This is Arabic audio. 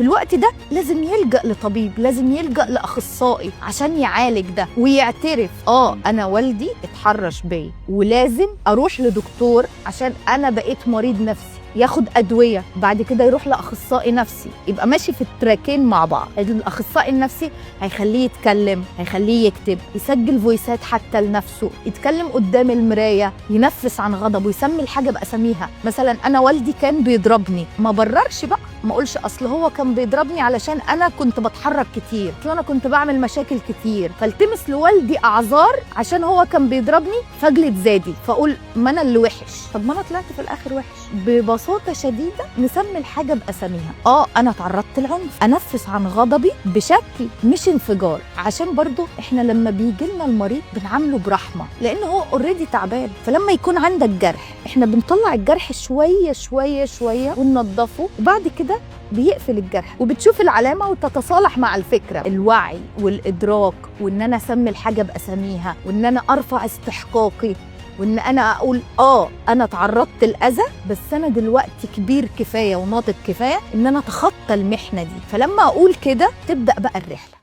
في الوقت ده لازم يلجأ لطبيب، لازم يلجأ لأخصائي عشان يعالج ده ويعترف أنا والدي اتحرش بيا ولازم أروح لدكتور عشان أنا بقيت مريض نفسي، ياخد أدوية، بعد كده يروح لأخصائي نفسي، يبقى ماشي في التراكين مع بعض. الأخصائي النفسي هيخليه يتكلم، هيخليه يكتب، يسجل فويسات حتى لنفسه، يتكلم قدام المراية، ينفس عن غضبه، يسمي الحاجة بأساميها. مثلا أنا والدي كان بيضربني، ما بررش بقى، ما اقولش اصل هو كان بيضربني علشان انا كنت بتحرك كتير، اصل انا كنت بعمل مشاكل كتير، فالتمس لوالدي اعذار عشان هو كان بيضربني فجلد زادي، فاقول ما انا اللي وحش. طب ما انا طلعت في الاخر وحش. ببساطه شديده نسمي الحاجه باساميها. انا تعرضت للعنف، انفس عن غضبي بشكل مش انفجار، عشان برضو احنا لما بيجي لنا المريض بنعامله برحمه لان هو اوريدي تعبان. فلما يكون عندك جرح احنا بنطلع الجرح شويه شويه شويه وننضفه، وبعد كده بيقفل الجرح وبتشوف العلامة وتتصالح مع الفكرة. الوعي والإدراك وإن أنا أسمي الحاجة بأساميها وإن أنا أرفع استحقاقي وإن أنا أقول أنا تعرضت لأذى بس أنا دلوقتي كبير كفاية وناضج كفاية إن أنا أتخطى المحنة دي. فلما أقول كده تبدأ بقى الرحلة.